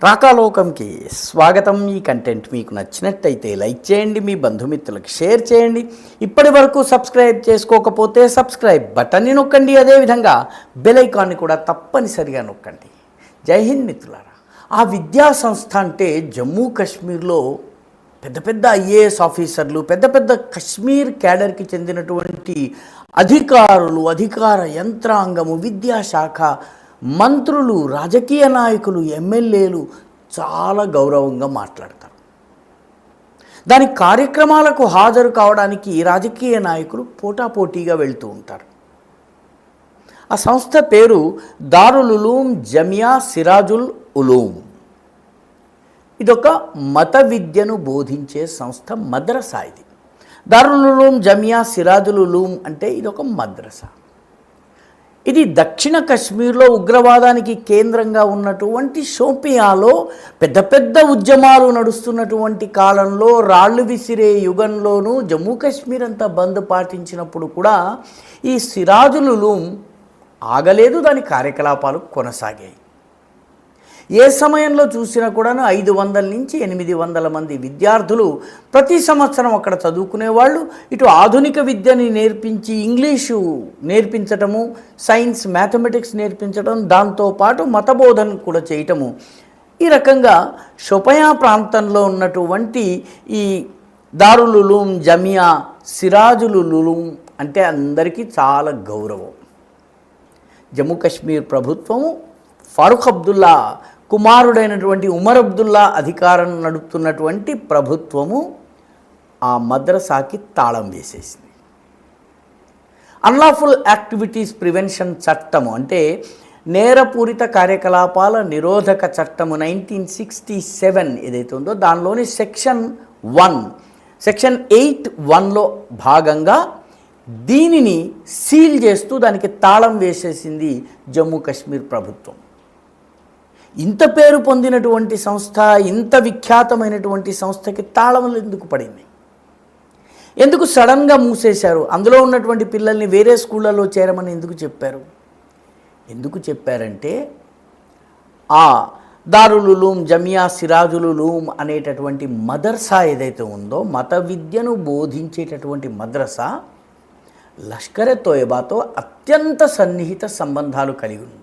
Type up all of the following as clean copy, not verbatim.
రాకాలోకంకి స్వాగతం. ఈ కంటెంట్ మీకు నచ్చినట్టయితే లైక్ చేయండి, మీ బంధుమిత్రులకు షేర్ చేయండి. ఇప్పటి వరకు సబ్స్క్రైబ్ చేసుకోకపోతే సబ్స్క్రైబ్ బటన్ని నొక్కండి. అదేవిధంగా బెల్ ఐకాన్ని కూడా తప్పనిసరిగా నొక్కండి. జై హింద్ మిత్రులారా. ఆ విద్యా సంస్థ అంటే జమ్మూ కాశ్మీర్లో పెద్ద పెద్ద ఐఏఎస్ ఆఫీసర్లు, పెద్ద పెద్ద కశ్మీర్ క్యాడర్కి చెందినటువంటి అధికారులు, అధికార యంత్రాంగము, విద్యాశాఖ మంత్రులు, రాజకీయ నాయకులు, ఎమ్మెల్యేలు చాలా గౌరవంగా మాట్లాడతారు. దాని కార్యక్రమాలకు హాజరు కావడానికి రాజకీయ నాయకులు పోటాపోటీగా వెళ్తూ ఉంటారు. ఆ సంస్థ పేరు దారుల్ ఉలూమ్ జమియా సిరాజుల్ ఉలూమ్. ఇదొక మత విద్యను బోధించే సంస్థ, మద్రసా. ఇది దారుల్ ఉలూమ్ జమియా సిరాజుల్ ఉలూమ్ అంటే ఇదొక మద్రసా. ఇది దక్షిణ కశ్మీర్లో ఉగ్రవాదానికి కేంద్రంగా ఉన్నటువంటి షోపియాలో పెద్ద పెద్ద ఉద్యమాలు నడుస్తున్నటువంటి కాలంలో, రాళ్ళు విసిరే యుగంలోనూ జమ్మూ కాశ్మీర్ అంతా బంద్ పాటించినప్పుడు కూడా ఈ సిరాజుల్ ఉలూమ్ ఆగలేదు. దాని కార్యకలాపాలు కొనసాగాయి. ఏ సమయంలో చూసినా కూడాను 500 నుంచి 800 మంది విద్యార్థులు ప్రతి సంవత్సరం అక్కడ చదువుకునేవాళ్ళు. ఇటు ఆధునిక విద్యని నేర్పించి ఇంగ్లీషు నేర్పించటము, సైన్స్, మ్యాథమెటిక్స్ నేర్పించడం, దాంతోపాటు మతబోధన కూడా చేయటము. ఈ రకంగా షోపియా ప్రాంతంలో ఉన్నటువంటి ఈ దారుల్ ఉలూమ్ జమియా సిరాజుల్ ఉలూమ్ అంటే అందరికీ చాలా గౌరవం. జమ్మూ కాశ్మీర్ ప్రభుత్వము ఫారూక్ అబ్దుల్లా కుమారుడైనటువంటి ఉమర్ అబ్దుల్లా అధికారం నడుపుతున్నటువంటి ప్రభుత్వము ఆ మద్రసాకి తాళం వేసేసింది. అన్లాఫుల్ యాక్టివిటీస్ ప్రివెన్షన్ చట్టము అంటే నేరపూరిత కార్యకలాపాల నిరోధక చట్టము 1967 ఏదైతే ఉందో దానిలోని సెక్షన్ 8(1)లో భాగంగా దీనిని సీల్ చేస్తూ దానికి తాళం వేసేసింది జమ్మూ కాశ్మీర్ ప్రభుత్వం. ఇంత పేరు పొందినటువంటి సంస్థ, ఇంత విఖ్యాతమైనటువంటి సంస్థకి తాళములు ఎందుకు పడింది? ఎందుకు సడన్గా మూసేశారు? అందులో ఉన్నటువంటి పిల్లల్ని వేరే స్కూళ్ళలో చేరమని ఎందుకు చెప్పారు? ఎందుకు చెప్పారంటే ఆ దారుల్ ఉలూమ్ జమియా సిరాజుల్ ఉలూమ్ అనేటటువంటి మదర్సా ఏదైతే ఉందో, మత విద్యను బోధించేటటువంటి మద్రసా లష్కరే తోయబాతో అత్యంత సన్నిహిత సంబంధాలు కలిగి ఉంది.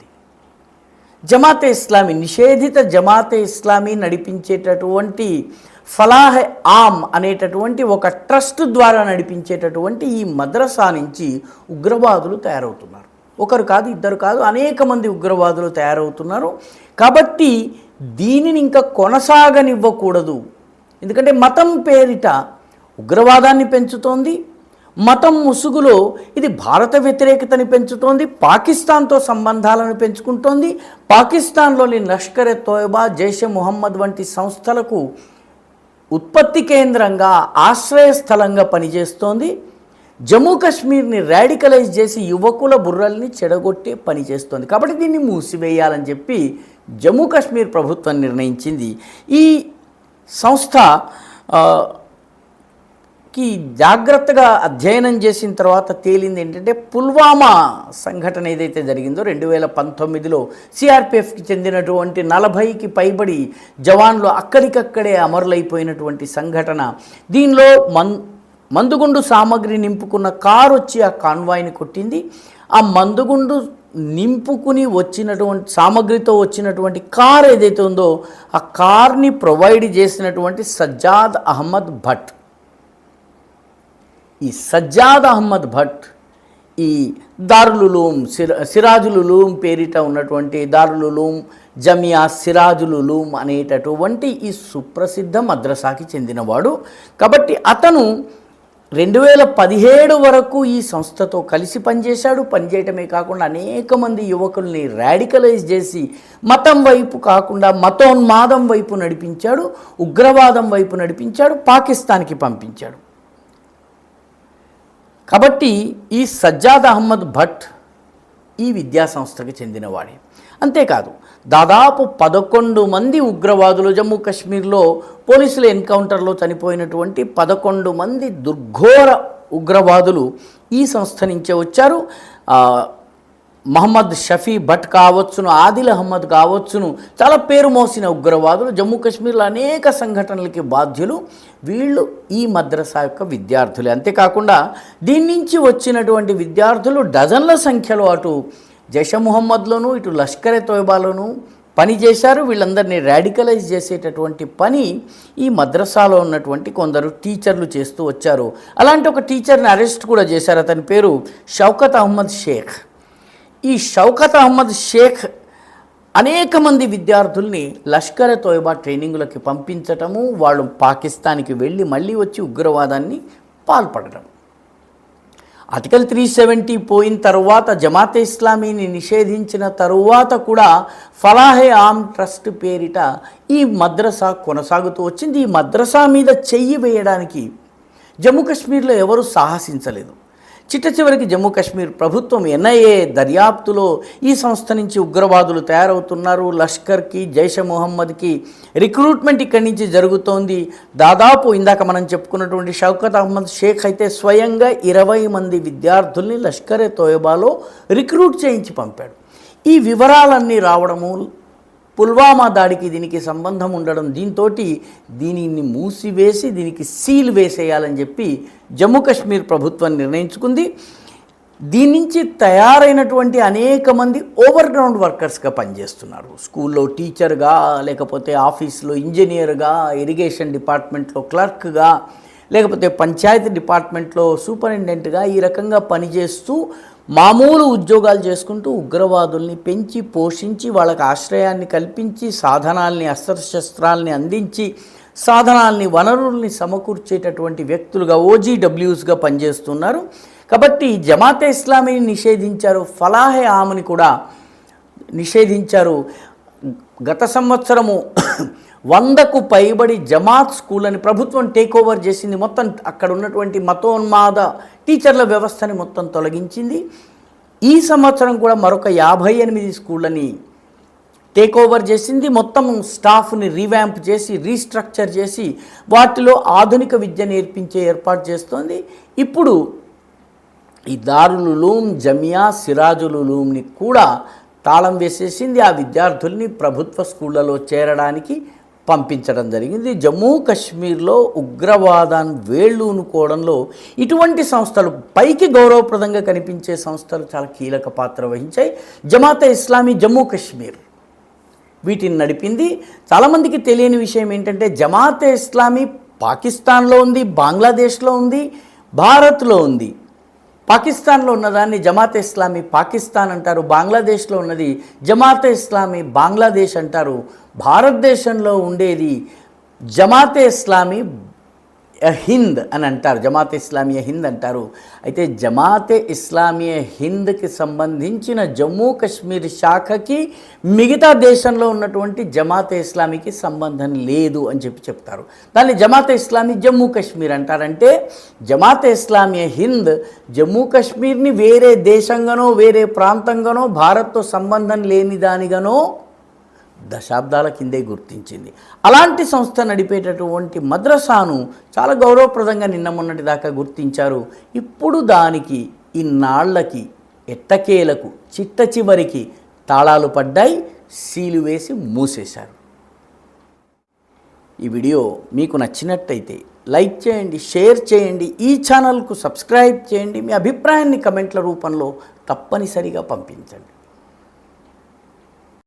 జమాతే ఇస్లామీ, నిషేధిత జమాతే ఇస్లామీ నడిపించేటటువంటి ఫలాహ్ ఆమ్ అనేటటువంటి ఒక ట్రస్ట్ ద్వారా నడిపించేటటువంటి ఈ మద్రసా నుంచి ఉగ్రవాదులు తయారవుతున్నారు. ఒకరు కాదు, ఇద్దరు కాదు, అనేక మంది ఉగ్రవాదులు తయారవుతున్నారు. కాబట్టి దీనిని ఇంకా కొనసాగనివ్వకూడదు. ఎందుకంటే మతం పేరిట ఉగ్రవాదాన్ని పెంచుతోంది. మతం ముసుగులో ఇది భారత వ్యతిరేకతని పెంచుతోంది, పాకిస్తాన్తో సంబంధాలను పెంచుకుంటోంది. పాకిస్తాన్లోని లష్కరే తోయబా, జైషే ముహమ్మద్ వంటి సంస్థలకు ఉత్పత్తి కేంద్రంగా, ఆశ్రయస్థలంగా పనిచేస్తోంది. జమ్మూ కాశ్మీర్ని రాడికలైజ్ చేసి యువకుల బుర్రల్ని చెడగొట్టే పనిచేస్తోంది. కాబట్టి దీన్ని మూసివేయాలని చెప్పి జమ్మూ కాశ్మీర్ ప్రభుత్వం నిర్ణయించింది. ఈ సంస్థ కి జాగ్రత్తగా అధ్యయనం చేసిన తర్వాత తేలింది ఏంటంటే, పుల్వామా సంఘటన ఏదైతే జరిగిందో 2019లో సిఆర్పిఎఫ్కి చెందినటువంటి 40కి పైబడి జవాన్లు అక్కడికక్కడే అమరులైపోయినటువంటి సంఘటన. దీనిలో మందుగుండు సామగ్రి నింపుకున్న కారు వచ్చి ఆ కాన్వాయ్ని కొట్టింది. ఆ మందుగుండు నింపుకుని వచ్చినటువంటి సామగ్రితో వచ్చినటువంటి కార్ ఏదైతే ఉందో ఆ కార్ని ప్రొవైడ్ చేసినటువంటి సజ్జాద్ అహ్మద్ భట్. ఈ సజ్జాద్ అహ్మద్ భట్ ఈ దారుల్ ఉలూమ్ సిరాజుల్ ఉలూమ్ పేరిట ఉన్నటువంటి దారుల్ ఉలూమ్ జమియా సిరాజుల్ ఉలూమ్ అనేటటువంటి ఈ సుప్రసిద్ధ మద్రసాకి చెందినవాడు. కాబట్టి అతను 2017 వరకు ఈ సంస్థతో కలిసి పనిచేశాడు. పనిచేయటమే కాకుండా అనేక మంది యువకుల్ని రాడికలైజ్ చేసి మతం వైపు కాకుండా మతోన్మాదం వైపు నడిపించాడు, ఉగ్రవాదం వైపు నడిపించాడు, పాకిస్తాన్కి పంపించాడు. కాబట్టి ఈ సజ్జాద్ అహ్మద్ భట్ ఈ విద్యాసంస్థకి చెందినవాడే. అంతేకాదు దాదాపు 11 మంది ఉగ్రవాదులు, జమ్మూ కాశ్మీర్లో పోలీసుల ఎన్కౌంటర్లో చనిపోయినటువంటి 11 మంది దుర్ఘోర ఉగ్రవాదులు ఈ సంస్థ నుంచే వచ్చారు. మహమ్మద్ షఫీ భట్ కావచ్చును, ఆదిల్ అహ్మద్ కావచ్చును, చాలా పేరు మోసిన ఉగ్రవాదులు, జమ్మూ కాశ్మీర్లో అనేక సంఘటనలకి బాధ్యులు. వీళ్ళు ఈ మద్రసా యొక్క విద్యార్థులే. అంతేకాకుండా దీని నుంచి వచ్చినటువంటి విద్యార్థులు డజన్ల సంఖ్యలో అటు జైష్ ముహమ్మద్లోను ఇటు లష్కర్ ఎ తోయిబాలోను పనిచేశారు. వీళ్ళందరినీ రాడికలైజ్ చేసేటటువంటి పని ఈ మద్రసాలో ఉన్నటువంటి కొందరు టీచర్లు చేస్తూ వచ్చారు. అలాంటి ఒక టీచర్ని అరెస్ట్ కూడా చేశారు. అతని పేరు షౌకత్ అహ్మద్ షేక్. ఈ షౌకత్ అహ్మద్ షేక్ అనేక మంది విద్యార్థుల్ని లష్కర్ ఎ తోయిబా ట్రైనింగులకి పంపించటము, వాళ్ళు పాకిస్తాన్కి వెళ్ళి మళ్ళీ వచ్చి ఉగ్రవాదాన్ని పాల్పడటం. ఆర్టికల్ 370 పోయిన తర్వాత జమాతే ఇస్లామీని నిషేధించిన తరువాత కూడా ఫలాహే ఆమ్ ట్రస్ట్ పేరిట ఈ మద్రసా కొనసాగుతూ వచ్చింది. ఈ మద్రసా మీద చెయ్యి వేయడానికి జమ్మూ కాశ్మీర్లో ఎవరు సాహసించలేదు. చిట్ట చివరికి జమ్మూ కాశ్మీర్ ప్రభుత్వం ఎన్ఐఏ దర్యాప్తులో ఈ సంస్థ నుంచి ఉగ్రవాదులు తయారవుతున్నారు, లష్కర్కి జైష్ ముహమ్మద్కి రిక్రూట్మెంట్ ఇక్కడి నుంచి జరుగుతోంది. దాదాపు ఇందాక మనం చెప్పుకున్నటువంటి షౌకత్ అహ్మద్ షేక్ అయితే స్వయంగా 20 మంది విద్యార్థుల్ని లష్కర్ ఎ తోయిబాలో రిక్రూట్ చేయించి పంపాడు. ఈ వివరాలన్నీ రావడము, పుల్వామా దాడికి దీనికి సంబంధం ఉండడం, దీనిని మూసివేసి దీనికి సీల్ వేసేయాలని చెప్పి జమ్మూ కాశ్మీర్ ప్రభుత్వం నిర్ణయించుకుంది. దీని నుంచి తయారైనటువంటి అనేక మంది ఓవర్ గ్రౌండ్ వర్కర్స్గా పనిచేస్తున్నారు. స్కూల్లో టీచర్గా, లేకపోతే ఆఫీస్లో ఇంజనీర్గా, ఇరిగేషన్ డిపార్ట్మెంట్లో క్లర్క్గా, లేకపోతే పంచాయతీ డిపార్ట్మెంట్లో సూపరింటెండెంట్గా ఈ రకంగా పనిచేస్తూ మామూలు ఉద్యోగాలు చేసుకుంటూ ఉగ్రవాదుల్ని పెంచి పోషించి వాళ్ళకి ఆశ్రయాన్ని కల్పించి సాధనాల్ని అస్త్రశస్త్రాల్ని అందించి సాధనాల్ని వనరుల్ని సమకూర్చేటటువంటి వ్యక్తులుగా OGWSగా పనిచేస్తున్నారు. కాబట్టి జమాతే ఇస్లామీని నిషేధించారు, ఫలాహే ఆమ్ని కూడా నిషేధించారు. గత సంవత్సరము 100కు పైబడి జమాత్ స్కూల్ అని ప్రభుత్వం టేక్ ఓవర్ చేసింది. మొత్తం అక్కడ ఉన్నటువంటి మతోన్మాద టీచర్ల వ్యవస్థని మొత్తం తొలగించింది. ఈ సంవత్సరం కూడా మరొక 58 స్కూళ్ళని టేక్ ఓవర్ చేసింది. మొత్తం స్టాఫ్ని రీవ్యాంప్ చేసి రీస్ట్రక్చర్ చేసి వాటిలో ఆధునిక విద్య నేర్పించే ఏర్పాటు చేస్తోంది. ఇప్పుడు ఈ దారుల్ ఉలూమ్, జమియా, సిరాజుల్ ఉలూమ్ని కూడా తాళం వేసేసింది. ఆ విద్యార్థుల్ని ప్రభుత్వ స్కూళ్ళలో చేరడానికి పంపించడం జరిగింది. జమ్మూ కాశ్మీర్లో ఉగ్రవాదాన్ని వేళ్ళూనుకోవడంలో ఇటువంటి సంస్థలు, పైకి గౌరవప్రదంగా కనిపించే సంస్థలు చాలా కీలక పాత్ర వహించాయి. జమాతే ఇస్లామీ జమ్మూ కాశ్మీర్ వీటిని నడిపింది. చాలామందికి తెలియని విషయం ఏంటంటే జమాతే ఇస్లామీ పాకిస్తాన్లో ఉంది, బంగ్లాదేశ్లో ఉంది, భారత్లో ఉంది. పాకిస్తాన్లో ఉన్నదాన్ని జమాతే ఇస్లామీ పాకిస్తాన్ అంటారు, బంగ్లాదేశ్లో ఉన్నది జమాతే ఇస్లామీ బంగ్లాదేశ్ అంటారు. భారతదేశంలో ఉండేది జమాతే ఇస్లామీ హింద్ అని అంటారు, జమాతే ఇస్లామీ హింద్ అంటారు. అయితే జమాతే ఇస్లామీ హింద్కి సంబంధించిన జమ్మూ కాశ్మీర్ శాఖకి మిగతా దేశంలో ఉన్నటువంటి జమాతే ఇస్లామీకి సంబంధం లేదు అని చెప్తారు. దాన్ని జమాతే ఇస్లామీ జమ్మూ కాశ్మీర్ అంటారంటే జమాతే ఇస్లామీ హింద్ జమ్మూ కాశ్మీర్ని వేరే దేశంగానో వేరే ప్రాంతంగానో భారత్తో సంబంధం లేని దానిగానో దశాబ్దాల కిందే గుర్తించింది. అలాంటి సంస్థ నడిపేటటువంటి మద్రసాను చాలా గౌరవప్రదంగా నిన్న మొన్నటి దాకా గుర్తించారు. ఇప్పుడు దానికి ఇన్నాళ్లకి ఎట్టకేలకు చిట్ట చివరికి తాళాలు పడ్డాయి, సీలు వేసి మూసేశారు. ఈ వీడియో మీకు నచ్చినట్టయితే లైక్ చేయండి, షేర్ చేయండి, ఈ ఛానల్కు సబ్స్క్రైబ్ చేయండి. మీ అభిప్రాయాన్ని కమెంట్ల రూపంలో తప్పనిసరిగా పంపించండి.